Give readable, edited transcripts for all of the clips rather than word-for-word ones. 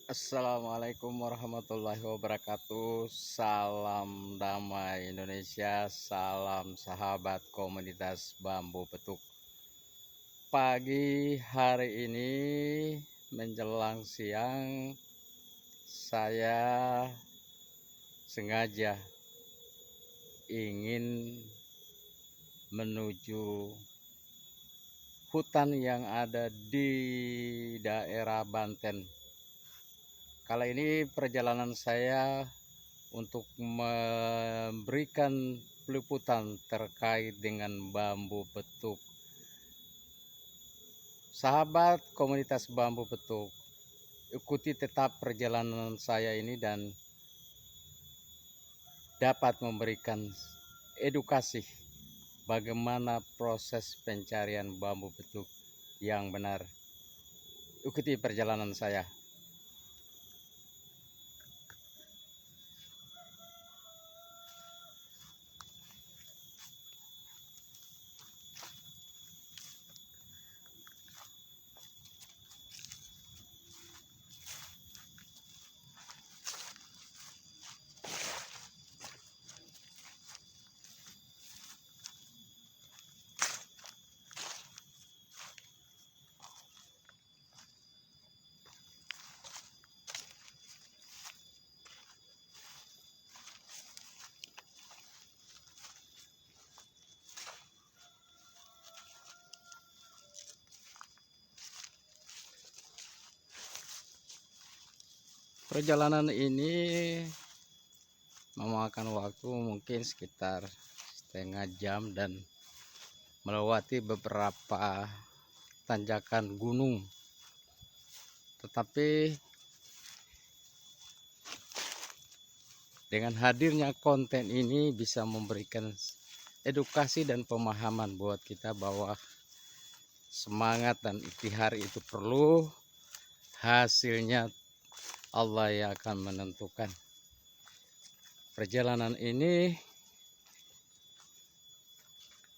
Assalamualaikum warahmatullahi wabarakatuh. Salam damai Indonesia, salam sahabat komunitas bambu petuk. Pagi hari ini menjelang siang, saya sengaja ingin menuju hutan yang ada di daerah Banten. Kali ini perjalanan saya untuk memberikan peliputan terkait dengan bambu petuk. Sahabat komunitas bambu petuk, ikuti tetap perjalanan saya ini dan dapat memberikan edukasi bagaimana proses pencarian bambu petuk yang benar. Ikuti perjalanan saya. Perjalanan ini memakan waktu mungkin sekitar setengah jam dan melewati beberapa tanjakan gunung. Tetapi dengan hadirnya konten ini bisa memberikan edukasi dan pemahaman buat kita bahwa semangat dan ikhtiar itu perlu, hasilnya Allah yang akan menentukan. Perjalanan ini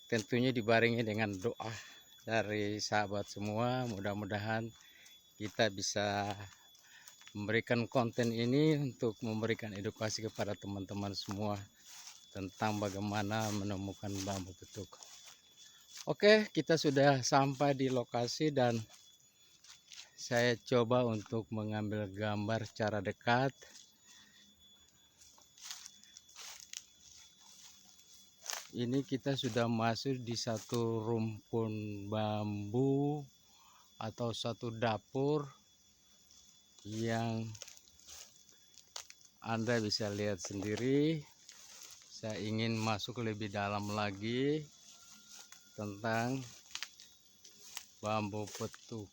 tentunya dibarengi dengan doa dari sahabat semua. Mudah-mudahan kita bisa memberikan konten ini untuk memberikan edukasi kepada teman-teman semua tentang bagaimana menemukan bambu petuk. Oke, kita sudah sampai di lokasi dan saya coba untuk mengambil gambar secara dekat. Ini kita sudah masuk di satu rumpun bambu atau satu dapur yang Anda bisa lihat sendiri. Saya ingin masuk lebih dalam lagi tentang bambu petuk.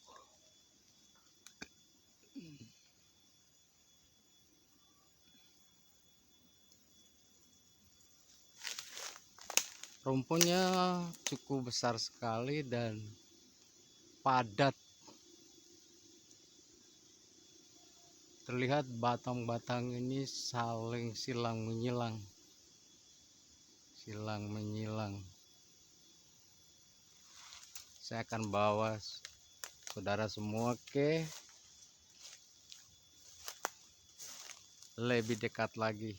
Rumpunnya cukup besar sekali dan padat. Terlihat batang-batang ini saling silang menyilang. Saya akan bawa saudara semua ke lebih dekat lagi.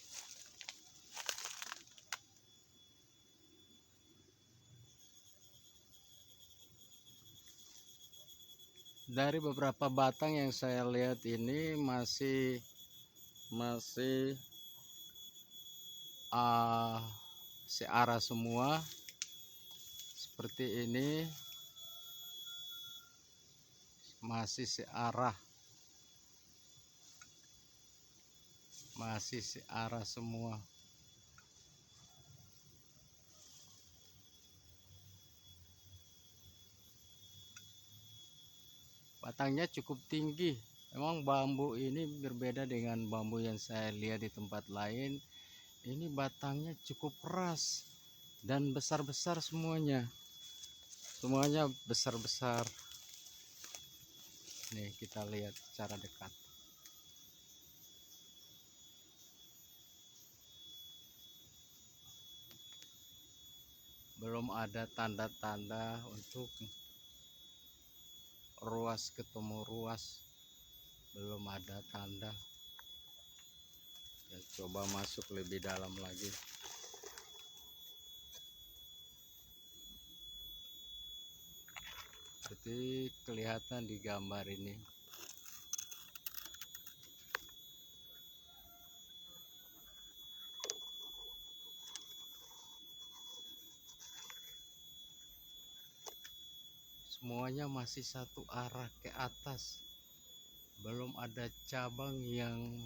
Dari beberapa batang yang saya lihat ini masih searah semua seperti ini, masih searah semua. Batangnya cukup tinggi. Memang bambu ini berbeda dengan bambu yang saya lihat di tempat lain. Ini batangnya cukup keras dan besar-besar semuanya. Semuanya besar-besar. Nih kita lihat secara dekat. Belum ada tanda-tanda untuk ruas ketemu ruas. belum ada tanda. Ya, coba masuk lebih dalam lagi. Seperti kelihatan di gambar ini. Semuanya masih satu arah ke atas. Belum ada cabang yang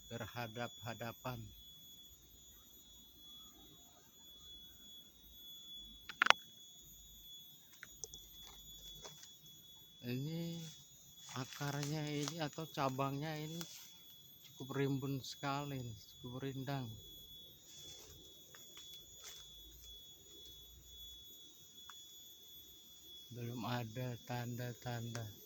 berhadap-hadapan. Ini akarnya ini atau cabangnya ini cukup rimbun sekali, cukup rindang. Belum ada tanda-tanda.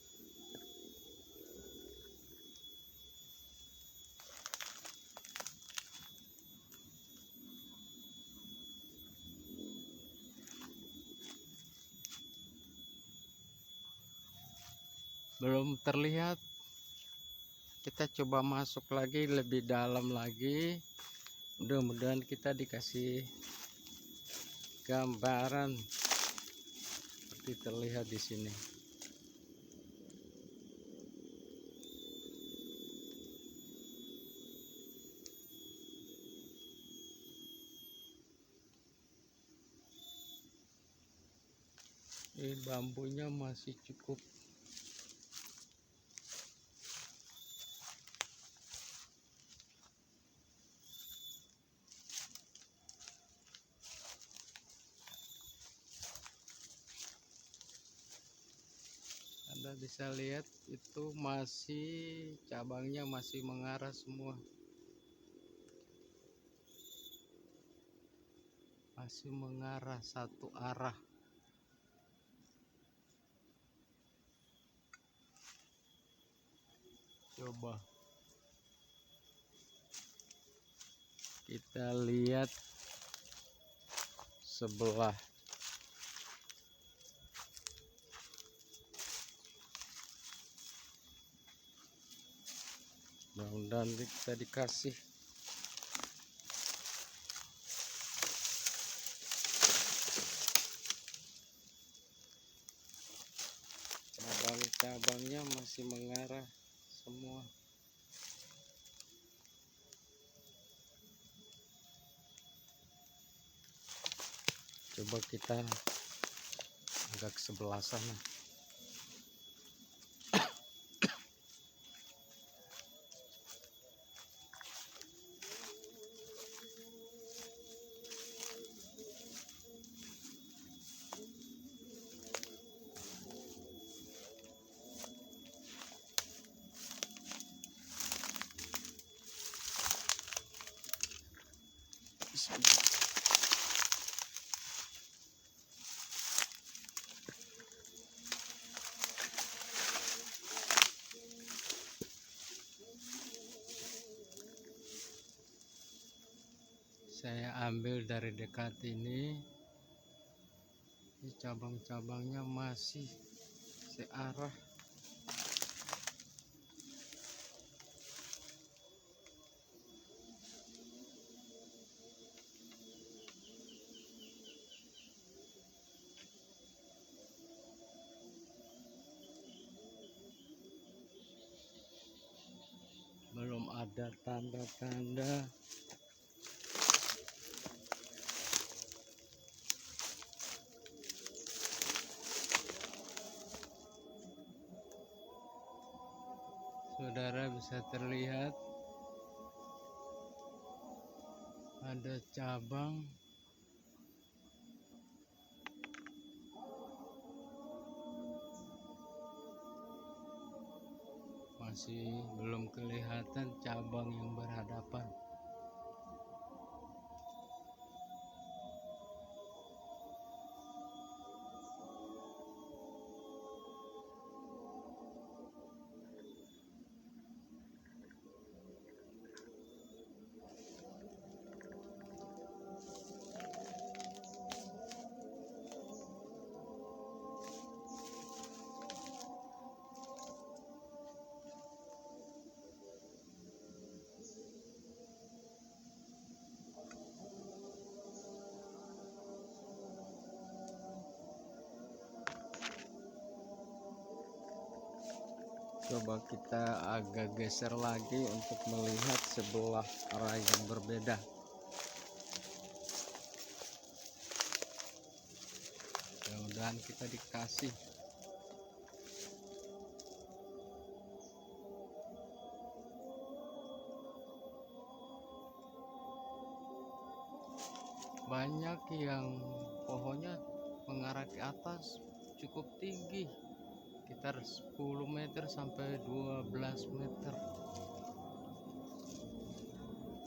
Belum terlihat. Kita coba masuk lagi lebih dalam lagi. Mudah-mudahan kita dikasih gambaran seperti terlihat di sini. Ini bambunya masih cukup Anda bisa lihat itu masih cabangnya masih mengarah semua. Masih mengarah satu arah. Coba kita lihat sebelah. Mudah-mudahan kita dikasih cabang-cabangnya masih mengarah semua. Coba kita agak ke sebelah sana. Saya ambil dari dekat ini cabang-cabangnya masih searah. Belum ada tanda-tanda. Saudara bisa terlihat ada cabang masih belum kelihatan cabang yang berhadapan. Coba kita agak geser lagi untuk melihat sebelah arah yang berbeda. Mudah-mudahan kita dikasih. Banyak yang pohonnya mengarah ke atas cukup tinggi, sekitar 10 meter sampai 12 meter.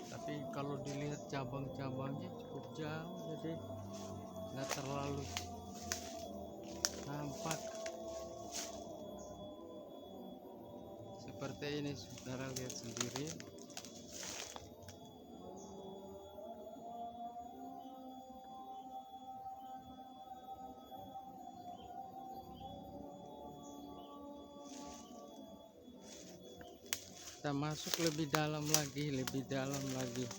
Tapi kalau dilihat cabang-cabangnya cukup jauh, jadi nggak terlalu nampak. Seperti ini, saudara lihat sendiri. Kita masuk lebih dalam lagi, lebih dalam lagi.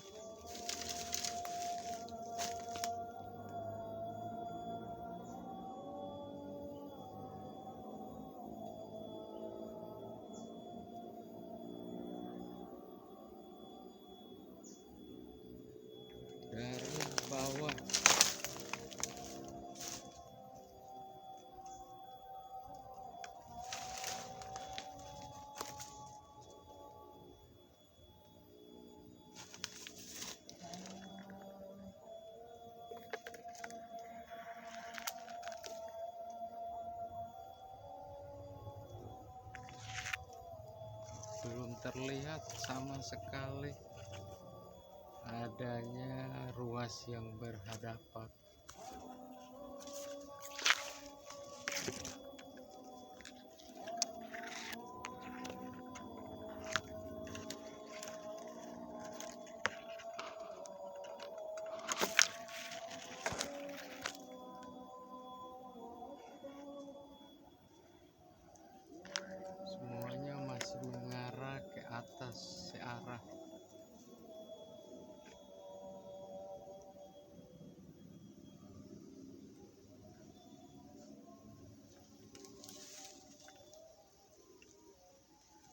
Dari bawah. Belum terlihat sama sekali adanya ruas yang berhadapan. Semuanya masih mengarah ke atas searah.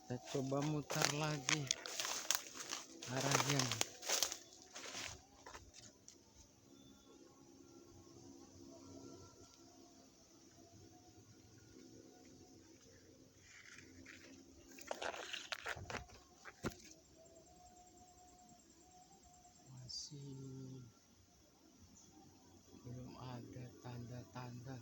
Kita coba mutar lagi arahnya. Masih belum ada tanda-tanda.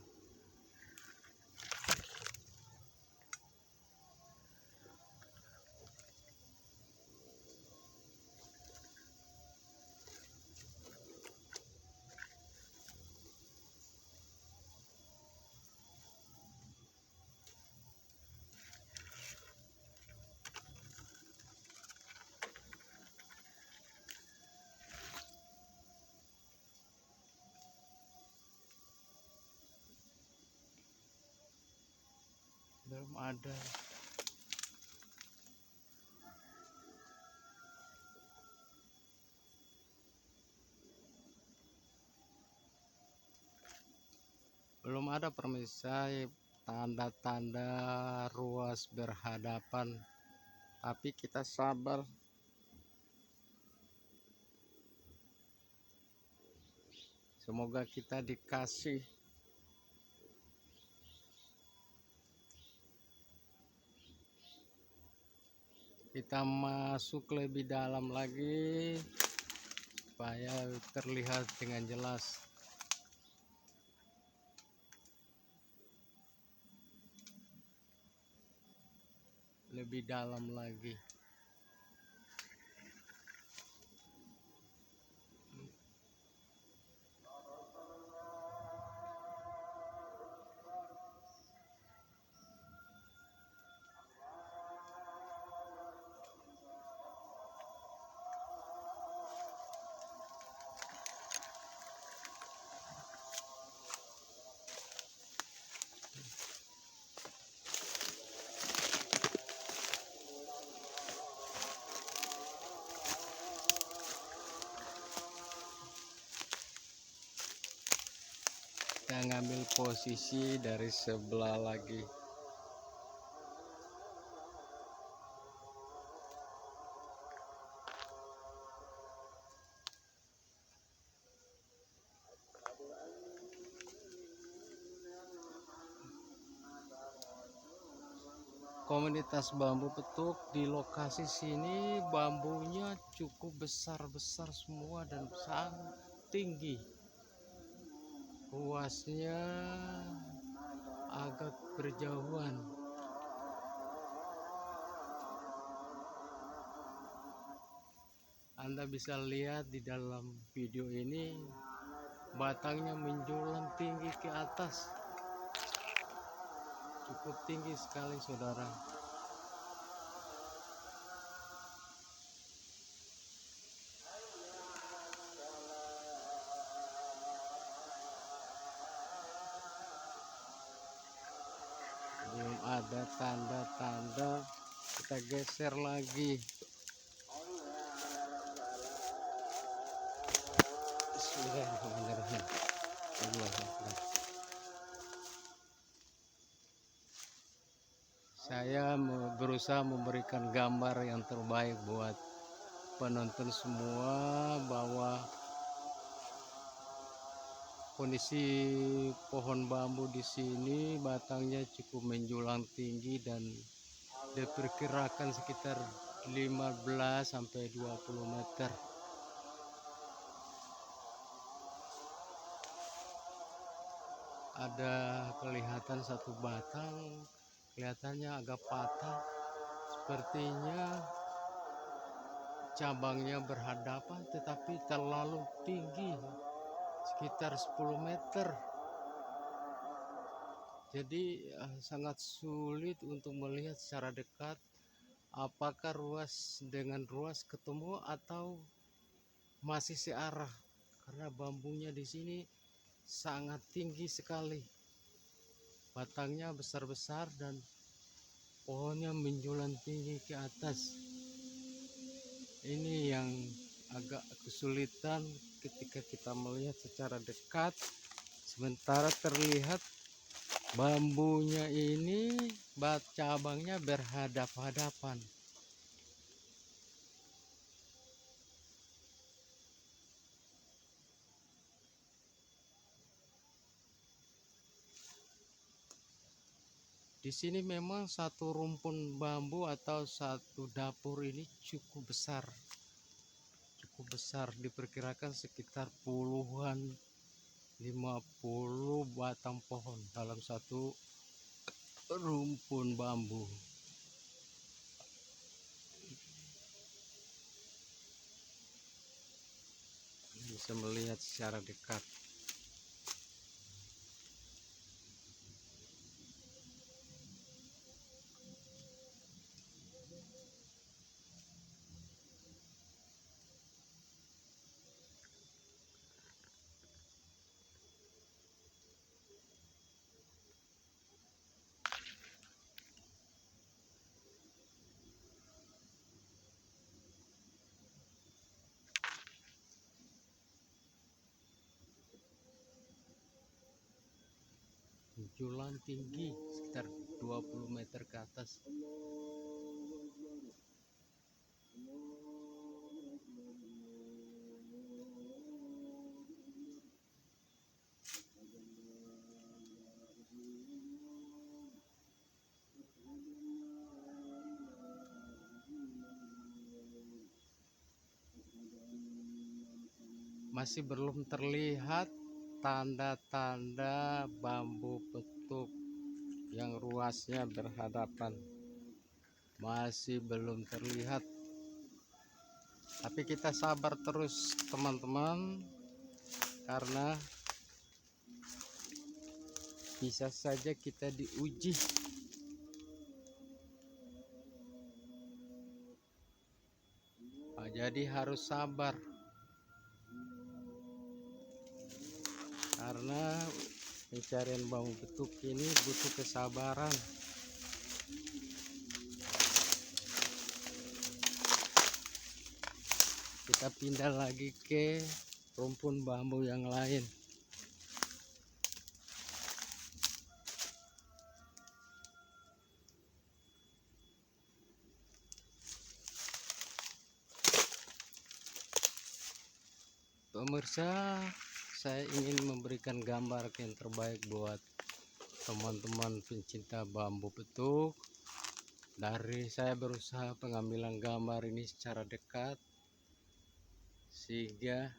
Belum ada. Belum ada pemirsa tanda-tanda ruas berhadapan. Tapi kita sabar. Semoga kita dikasih. Kita masuk lebih dalam lagi supaya terlihat dengan jelas. Lebih dalam lagi. Kita ngambil posisi dari sebelah lagi. komunitas bambu petuk di lokasi sini. Bambunya cukup besar-besar semua dan sangat tinggi, luasnya agak berjauhan. Anda bisa lihat di dalam video ini, batangnya menjulang tinggi ke atas, cukup tinggi sekali saudara. Belum ada tanda-tanda, kita geser lagi. Bismillahirrahmanirrahim. Allahu Akbar. Saya berusaha memberikan gambar yang terbaik buat penonton semua, bahwa kondisi pohon bambu di sini batangnya cukup menjulang tinggi dan diperkirakan sekitar 15 sampai 20 meter. Ada kelihatan satu batang, kelihatannya agak patah, sepertinya cabangnya berhadapan tetapi terlalu tinggi, sekitar 10 meter. Jadi sangat sulit untuk melihat secara dekat apakah ruas dengan ruas ketemu atau masih searah, karena bambunya di sini sangat tinggi sekali, batangnya besar-besar dan pohonnya menjulang tinggi ke atas. Ini yang agak kesulitan ketika kita melihat secara dekat, sementara terlihat bambunya ini cabangnya berhadap-hadapan. Di sini memang satu rumpun bambu atau satu dapur ini cukup besar, diperkirakan sekitar puluhan, 50 batang pohon dalam satu rumpun bambu. Bisa melihat secara dekat. Menjulang tinggi sekitar 20 meter ke atas. Masih belum terlihat tanda-tanda bambu petuk yang ruasnya berhadapan, masih belum terlihat. Tapi kita sabar terus teman-teman, karena bisa saja kita diuji. Jadi harus sabar, karena pencarian bambu petuk ini butuh kesabaran. Kita pindah lagi ke rumpun bambu yang lain. Pemirsa, saya ingin memberikan gambar yang terbaik buat teman-teman pencinta bambu petuk, Dari saya berusaha pengambilan gambar ini secara dekat sehingga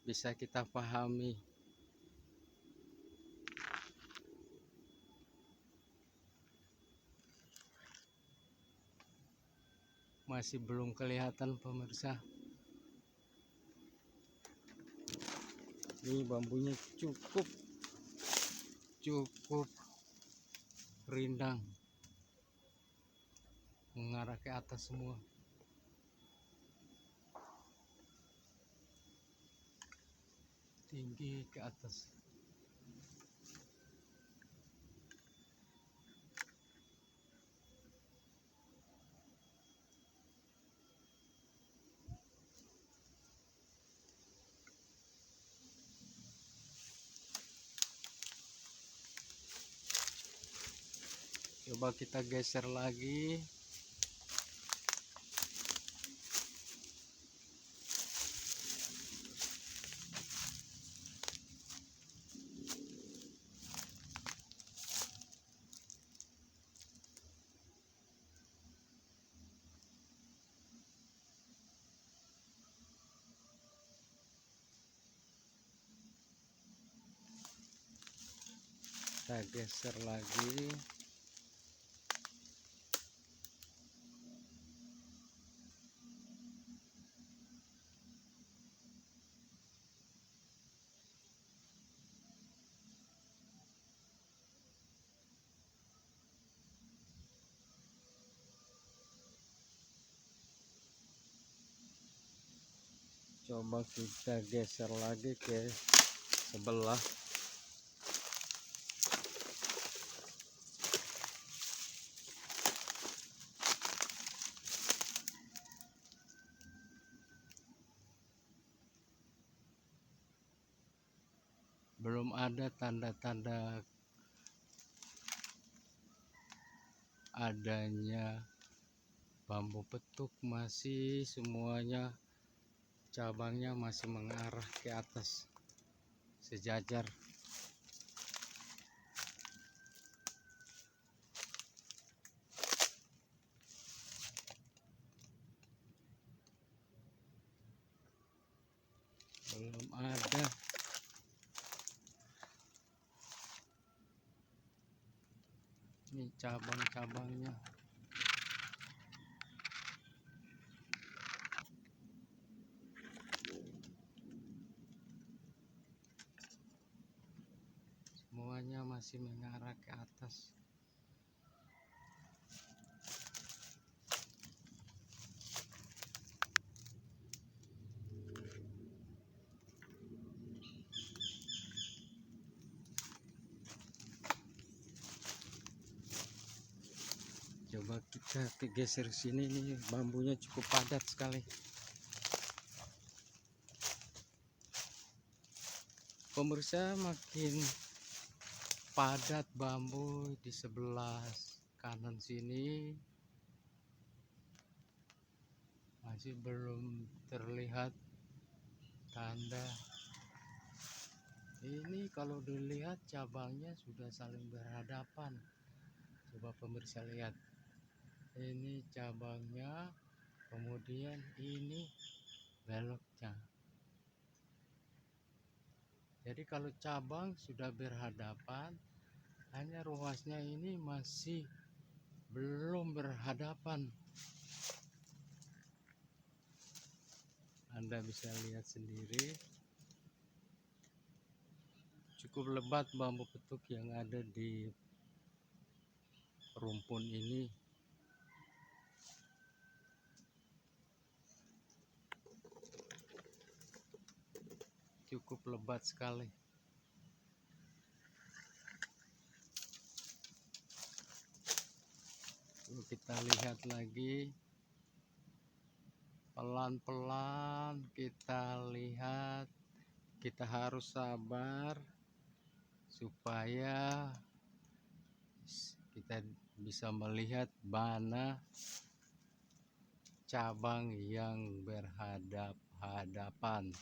bisa kita pahami. Masih belum kelihatan pemirsa. Ini bambunya cukup rindang, mengarah ke atas semua. Tinggi ke atas. Coba kita geser lagi. Kita geser lagi. Coba kita geser lagi ke sebelah. Belum ada tanda-tanda adanya bambu petuk, masih semuanya cabangnya masih mengarah ke atas sejajar. Belum ada. Ini cabang-cabangnya. Semuanya masih mengarah ke atas. Coba kita geser sini, nih bambunya cukup padat sekali. Pemirsa, makin padat bambu di sebelah kanan sini, masih belum terlihat tanda. Ini kalau dilihat cabangnya sudah saling berhadapan. Coba pemirsa lihat, ini cabangnya, kemudian ini beloknya. Jadi kalau cabang sudah berhadapan, hanya ruasnya ini masih belum berhadapan. Anda bisa lihat sendiri, cukup lebat bambu petuk yang ada di rumpun ini. Cukup lebat sekali. Lalu kita lihat lagi, pelan-pelan kita lihat. Kita harus sabar supaya kita bisa melihat mana cabang yang berhadap-hadapan.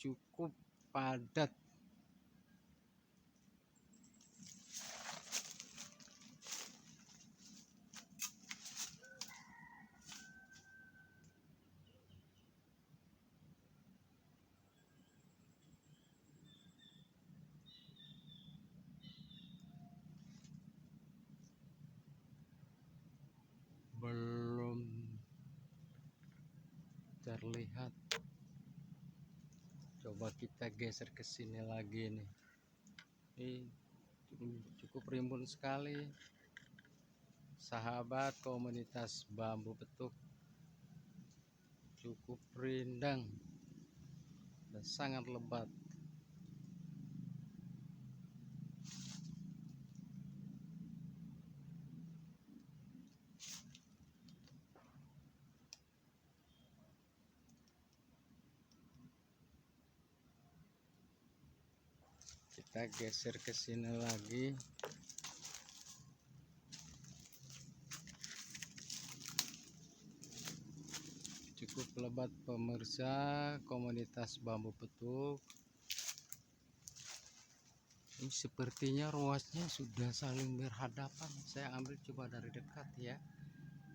Cukup padat terlihat. Coba kita geser ke sini lagi nih. Ini cukup rimbun sekali, sahabat komunitas bambu petuk. Cukup rindang dan sangat lebat. Kita geser ke sini lagi. Cukup lebat pemirsa komunitas bambu petuk. Ini sepertinya ruasnya sudah saling berhadapan. Saya ambil coba dari dekat ya.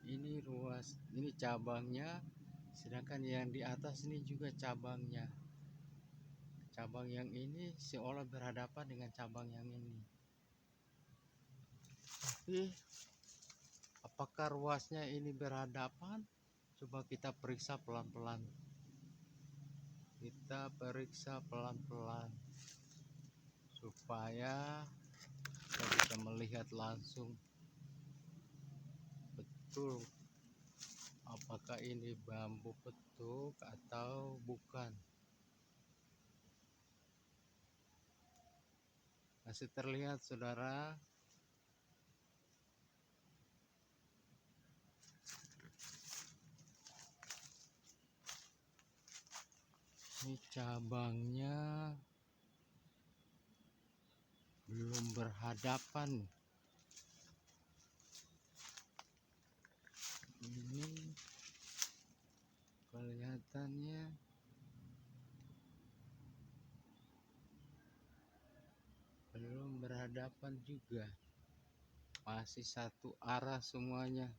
Ini ruas, ini cabangnya, sedangkan yang di atas ini juga cabangnya. Cabang yang ini seolah berhadapan dengan cabang yang ini. Tapi apakah ruasnya ini berhadapan? Coba kita periksa pelan-pelan. Kita periksa pelan-pelan supaya kita bisa melihat langsung betul apakah ini bambu petuk atau bukan. Masih terlihat saudara. Ini cabangnya belum berhadapan. Ini kelihatannya belum berhadapan juga. Masih satu arah semuanya.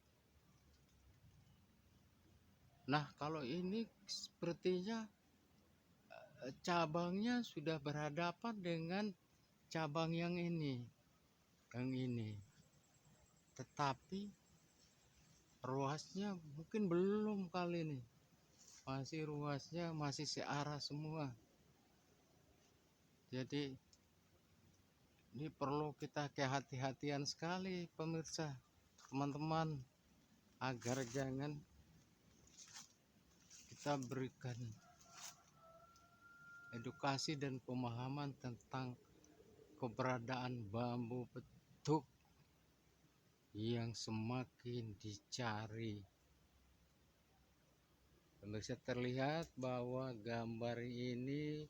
Nah, kalau ini sepertinya cabangnya sudah berhadapan dengan cabang yang ini. Tetapi ruasnya mungkin belum kali ini. Masih ruasnya masih searah semua. Jadi ini perlu kita kehati-hatian sekali pemirsa, teman-teman, agar jangan kita berikan edukasi dan pemahaman tentang keberadaan bambu petuk yang semakin dicari. Pemirsa, terlihat bahwa gambar ini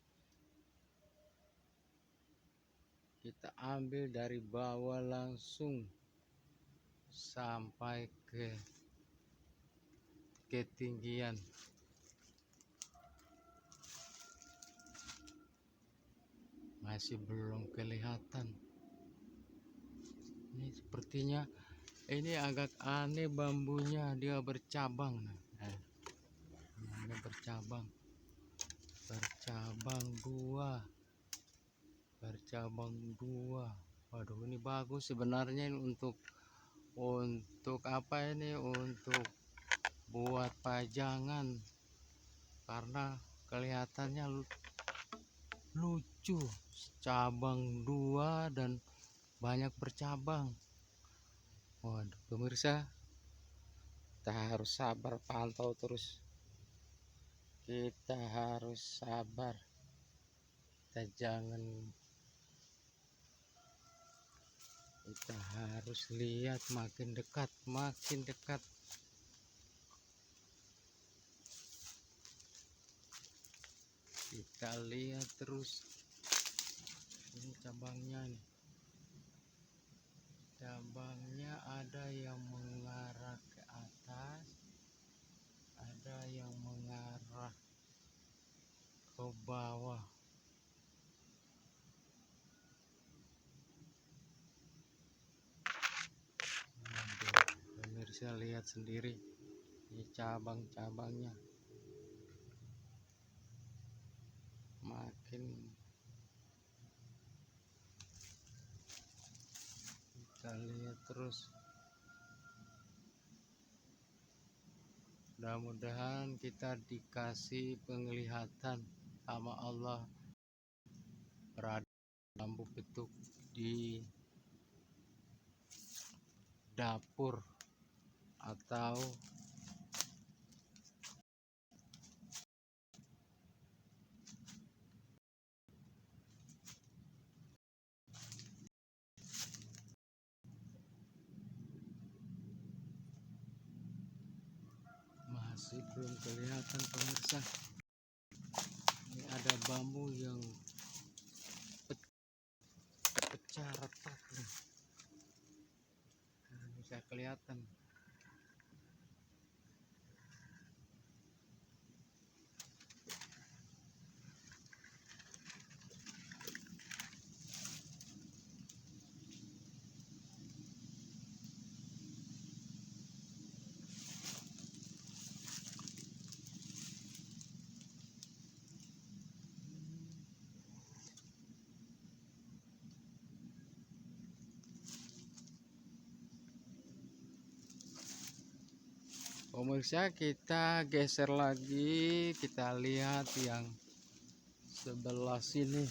kita ambil dari bawah langsung sampai ke ketinggian. Masih belum kelihatan. Ini sepertinya ini agak aneh bambunya, dia bercabang. Ini bercabang dua. Waduh, ini bagus sebenarnya ini untuk apa ini, untuk buat pajangan karena kelihatannya lucu, cabang dua dan banyak bercabang. Waduh pemirsa, kita harus sabar, pantau terus, kita harus sabar, kita harus lihat makin dekat. Kita lihat terus. Ini cabangnya nih. Cabangnya ada yang mengarah ke atas, ada yang mengarah ke bawah. Pemirsa lihat sendiri, ini cabang-cabangnya makin. Kita lihat terus. Mudah-mudahan kita dikasih penglihatan sama Allah berada bambu petuk di dapur atau masih belum kelihatan pemirsa. Ini ada bambu yang pecah retak nih. Nah, bisa kelihatan. Pemirsa, kita geser lagi, kita lihat yang sebelah sini.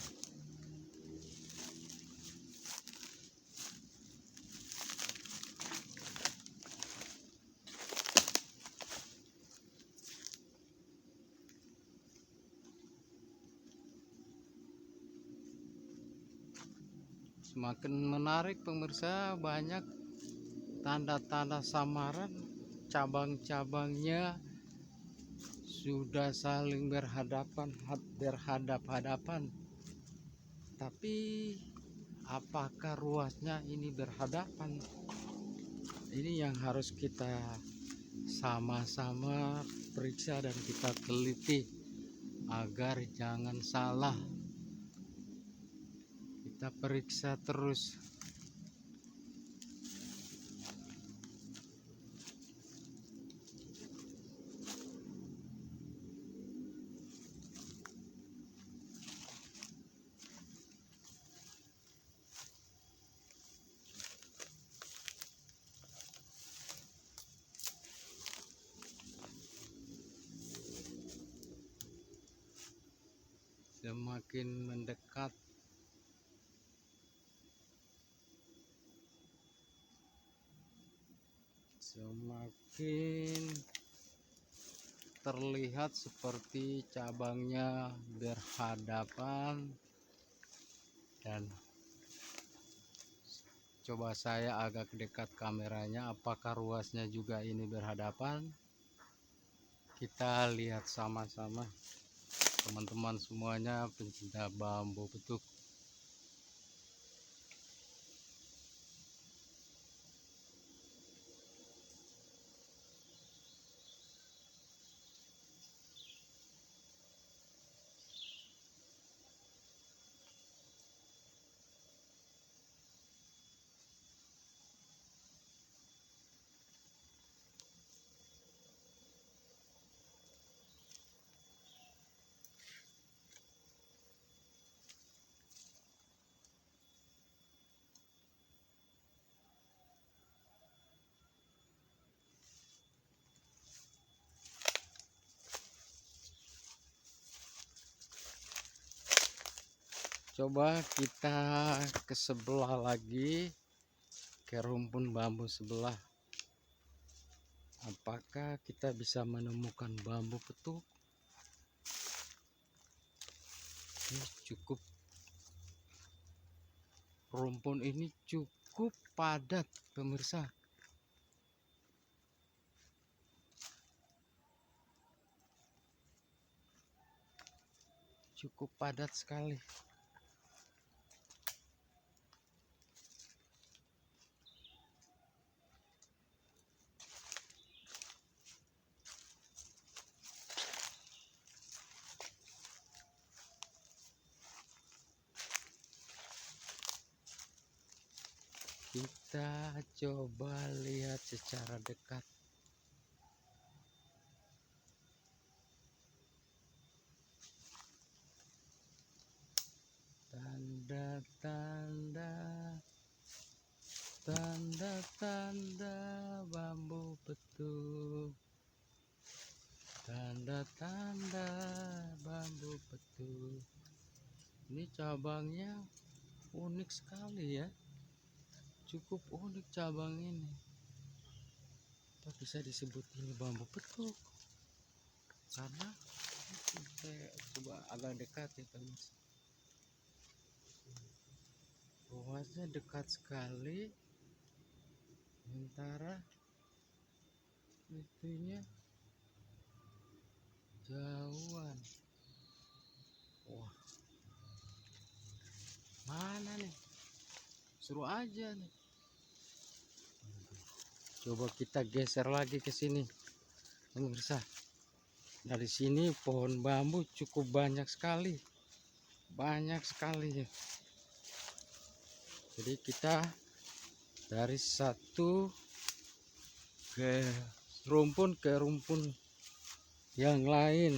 Semakin menarik pemirsa, banyak tanda-tanda samaran, cabang-cabangnya sudah saling berhadap-hadapan. Tapi apakah ruasnya ini berhadapan? Ini yang harus kita sama-sama periksa dan kita teliti agar jangan salah. Kita periksa terus. Semakin mendekat, semakin terlihat seperti cabangnya berhadapan. Dan coba saya agak dekat kameranya, apakah ruasnya juga ini berhadapan? Kita lihat sama-sama, teman-teman semuanya pencinta bambu petuk. Coba kita ke sebelah lagi, ke rumpun bambu sebelah. Apakah kita bisa menemukan bambu petuk? Ini cukup, rumpun ini cukup padat pemirsa. Cukup padat sekali. Kita coba lihat secara dekat. Tanda-tanda, tanda-tanda bambu petuk. Tanda-tanda bambu petung. Ini cabangnya unik sekali ya. Cukup unik cabang ini. Apa bisa disebut ini bambu petung? Karena saya coba agak dekat ya teman. Ruasnya dekat sekali. Sementara itunya jauhan. Wah, mana nih? Seru aja nih. Coba kita geser lagi ke sini, pemirsa. Dari sini pohon bambu cukup banyak sekali ya. Jadi kita dari satu ke rumpun yang lain.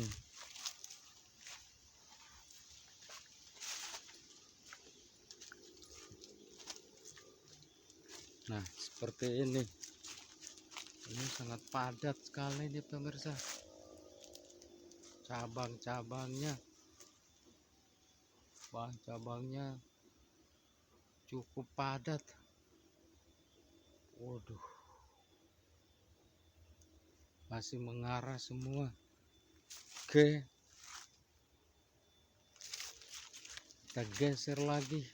Nah, seperti ini. Ini sangat padat sekali nih pemirsa. Cabang-cabangnya cukup padat. Waduh, masih mengarah semua ke, kita geser lagi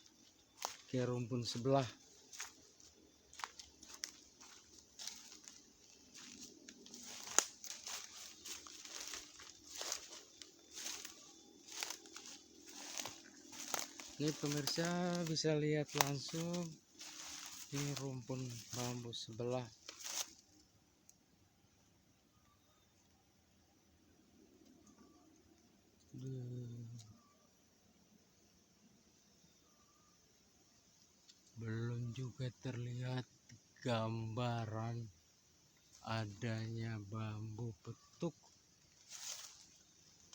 ke rumpun sebelah. Ini pemirsa bisa lihat langsung di rumpun bambu sebelah. Belum juga terlihat gambaran adanya bambu petung.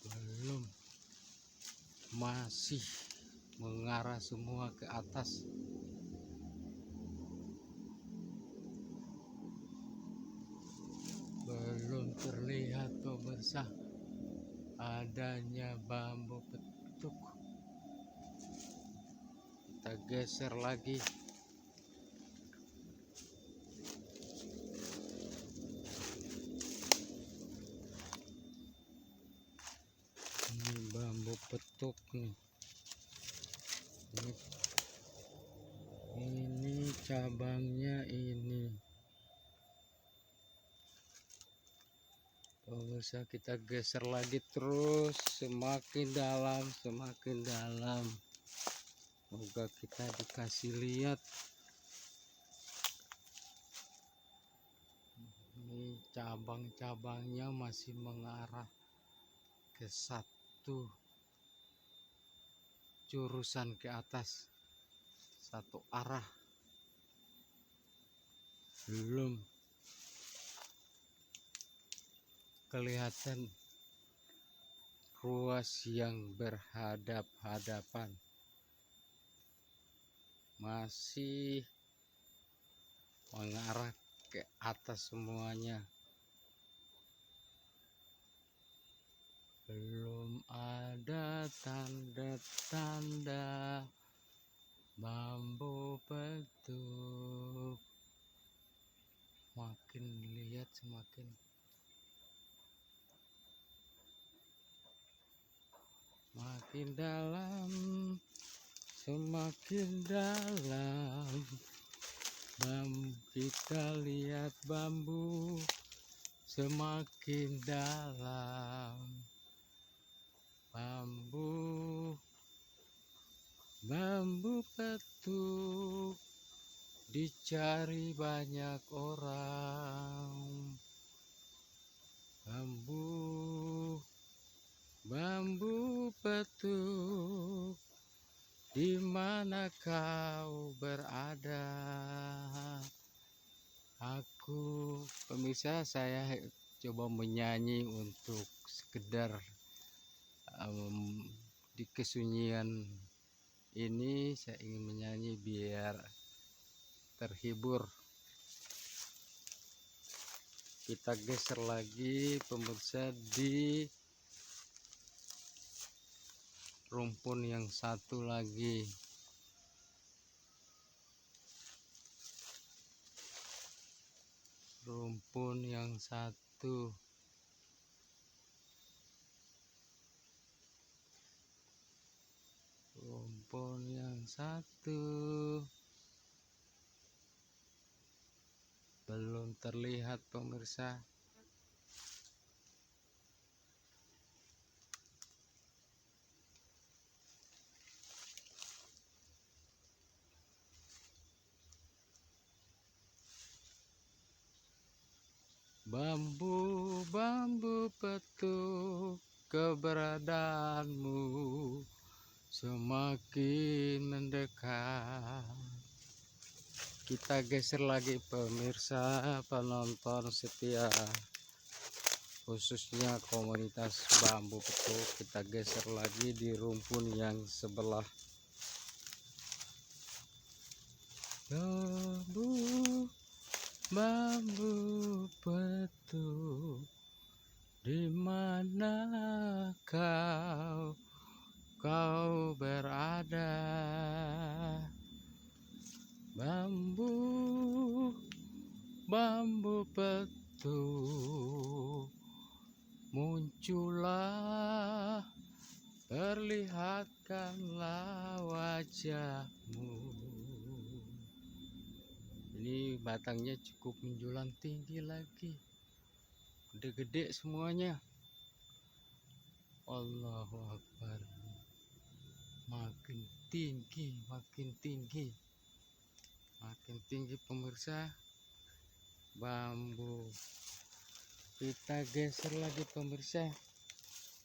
Belum, masih mengarah semua ke atas. Belum terlihat pemirsa adanya bambu petung. Kita geser lagi. Ini bambu petung nih. Ini cabangnya ini. Pemirsa, kita geser lagi terus semakin dalam. Semoga kita dikasih lihat. Ini cabang-cabangnya masih mengarah ke satu jurusan ke atas, satu arah. Belum kelihatan ruas yang berhadap-hadapan. Masih mengarah ke atas semuanya. Belum ada tanda-tanda bambu petung. Makin lihat semakin dalam, semakin dalam. Kita lihat bambu semakin dalam. Bambu petung dicari banyak orang. Bambu petung, di mana kau berada? Pemirsa, saya coba menyanyi untuk sekedar di kesunyian ini. Saya ingin menyanyi biar terhibur. Kita geser lagi pemirsa di rumpun yang satu lagi. Rumpun yang satu. Rumpun yang satu. Belum terlihat pemirsa. Bambu-bambu petuk, keberadaanmu semakin mendekat. Kita geser lagi pemirsa, penonton setia, khususnya komunitas bambu petuk. Kita geser lagi di rumpun yang sebelah. Bambu petuk, di mana kau berada? Bambu petuk, muncullah, perlihatkanlah wajahmu. Ini batangnya cukup menjulang tinggi lagi, gede-gede semuanya. Allahu Akbar. Makin tinggi, makin tinggi, makin tinggi pemirsa. Bambu. Kita geser lagi pemirsa.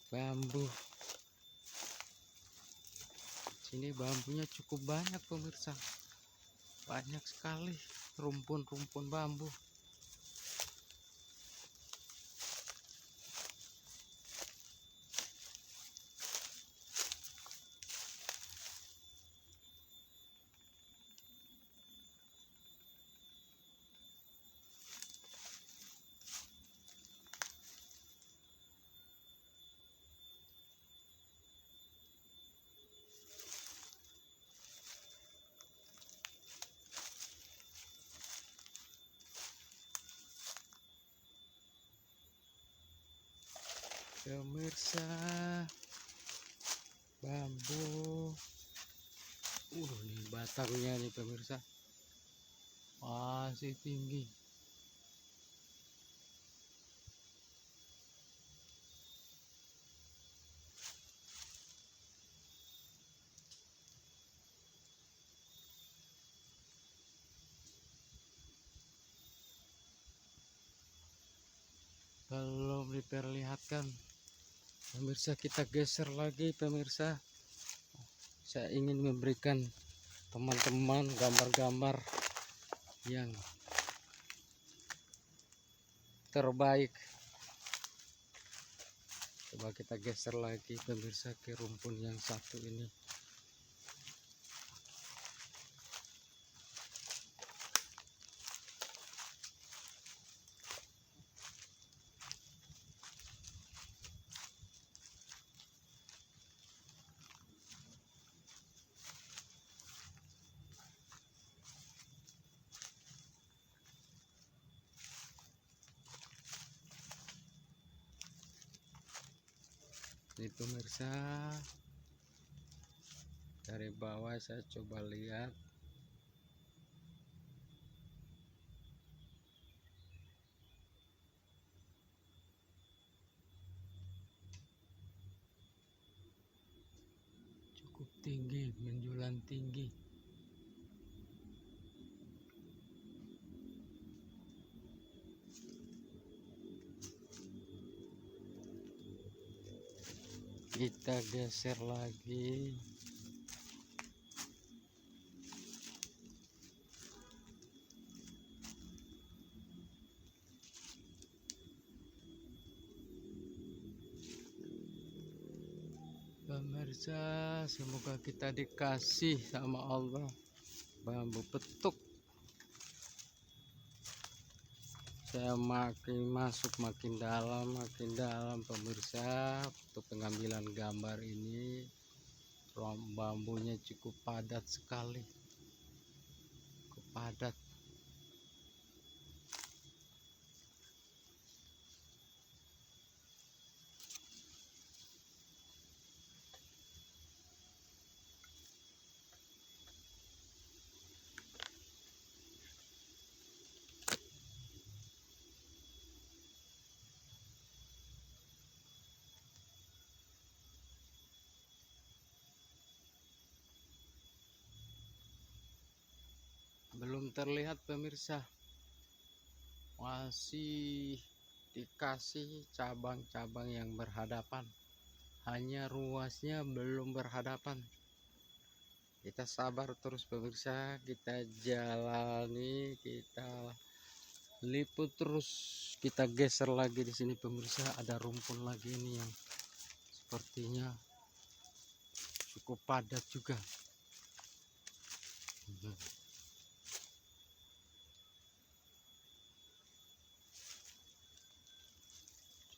Bambu. Sini bambunya cukup banyak pemirsa. Banyak sekali rumpun-rumpun bambu. Pemirsa, bambu. Ini batangnya nih pemirsa, masih tinggi. Belum diperlihatkan pemirsa. Kita geser lagi pemirsa. Saya ingin memberikan teman-teman gambar-gambar yang terbaik. Coba kita geser lagi pemirsa ke rumpun yang satu ini. Ini pemirsa, dari bawah saya coba lihat. Cukup tinggi, menjulang tinggi. Kita geser lagi. Pemirsa, semoga kita dikasih sama Allah bambu petuk. saya makin masuk makin dalam pemirsa. Untuk pengambilan gambar ini bambunya cukup padat sekali, cukup padat. Belum terlihat pemirsa, masih dikasih cabang-cabang yang berhadapan, hanya ruasnya belum berhadapan. Kita sabar terus pemirsa, kita jalani, kita liput terus, kita geser lagi. Di sini pemirsa ada rumpun lagi ini yang sepertinya cukup padat juga.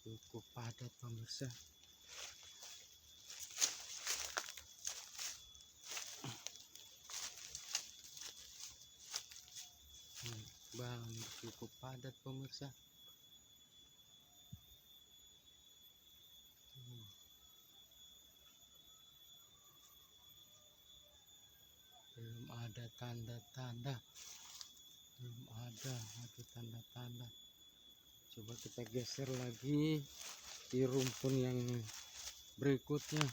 Cukup padat pemirsa. Bang, cukup padat pemirsa. Belum ada tanda-tanda, belum ada tanda-tanda. Coba kita geser lagi di rumpun yang berikutnya.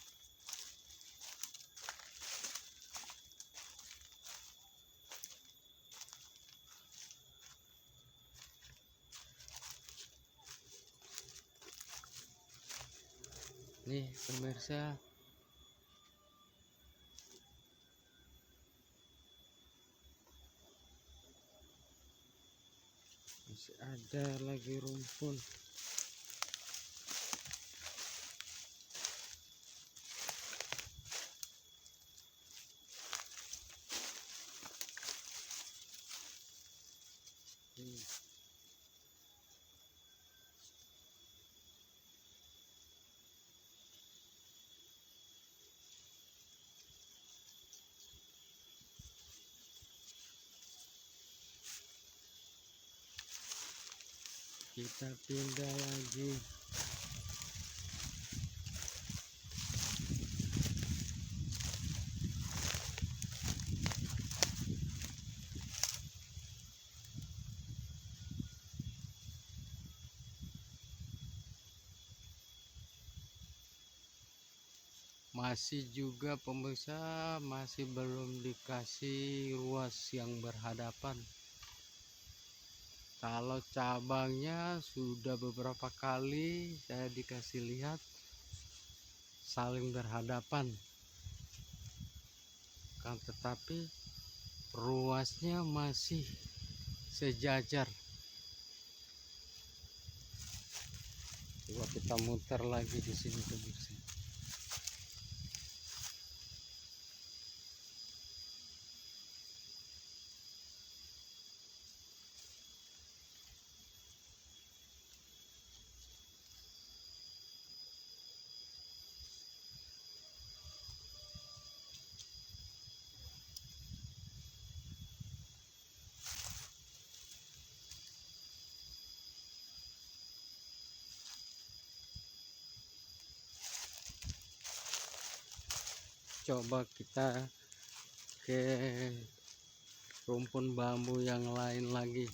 Nih pemirsa, masih ada lagi rumpun. Kita pindah lagi. Masih juga pemirsa, masih belum dikasih ruas yang berhadapan. Kalau cabangnya sudah beberapa kali saya dikasih lihat saling berhadapan, kan, tetapi ruasnya masih sejajar. Coba kita muter lagi di sini pemirsa. Coba kita ke rumpun bambu yang lain lagi.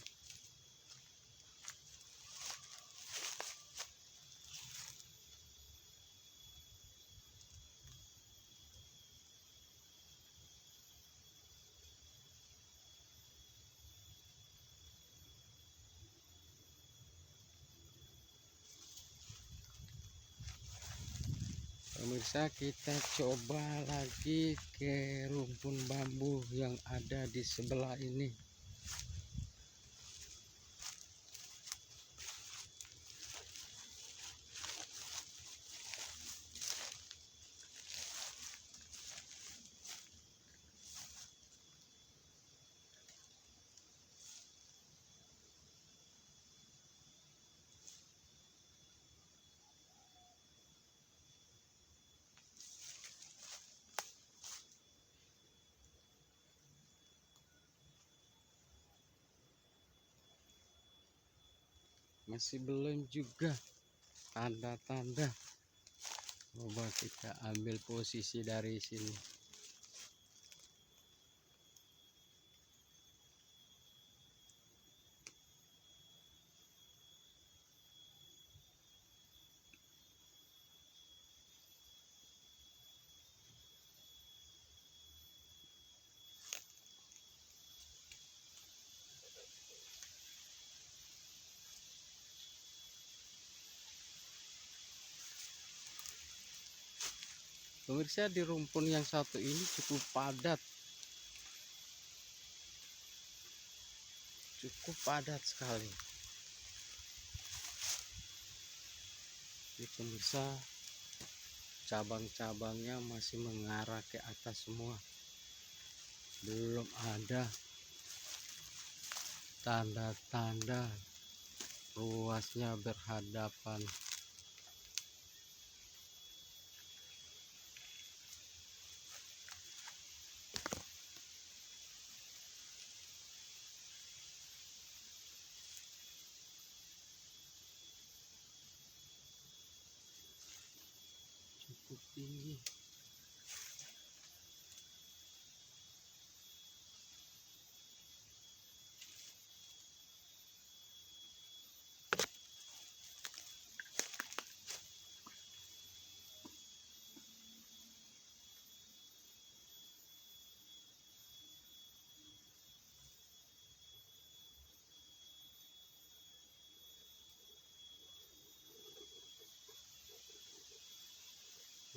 Pemirsa, kita coba lagi ke rumpun bambu yang ada di sebelah ini. masih belum juga tanda-tanda. Coba kita ambil posisi dari sini. Pemirsa, di rumpun yang satu ini cukup padat, sekali. Ini pemirsa, cabang-cabangnya masih mengarah ke atas semua, belum ada tanda-tanda ruasnya berhadapan. Cukup tinggi.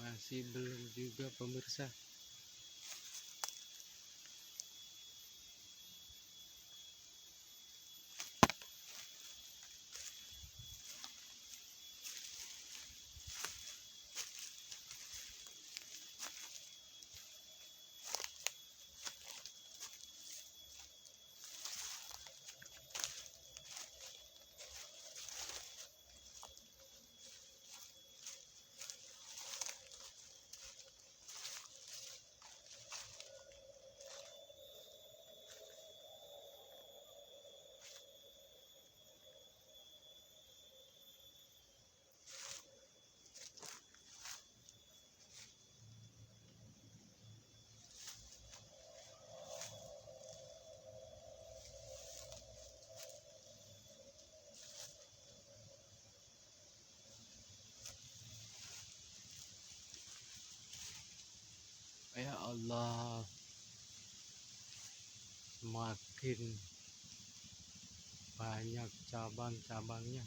Masih belum juga pemirsa. Ya Allah, semakin banyak cabang-cabangnya.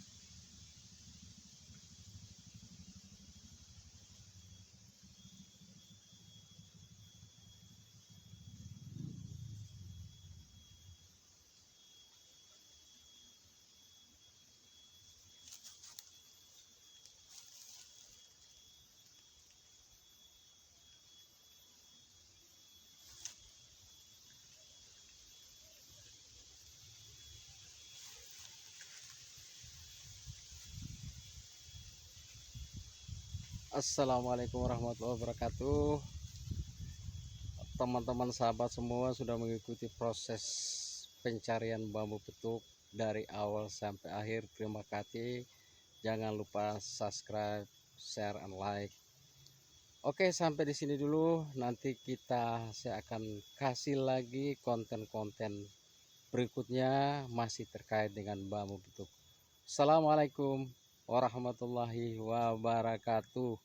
Assalamualaikum warahmatullahi wabarakatuh. Teman-teman sahabat semua sudah mengikuti proses pencarian bambu petuk dari awal sampai akhir. Terima kasih. Jangan lupa subscribe, share, and like. Oke, sampai di sini dulu. Nanti saya akan kasih lagi konten-konten berikutnya masih terkait dengan bambu petuk. Assalamualaikum warahmatullahi wabarakatuh.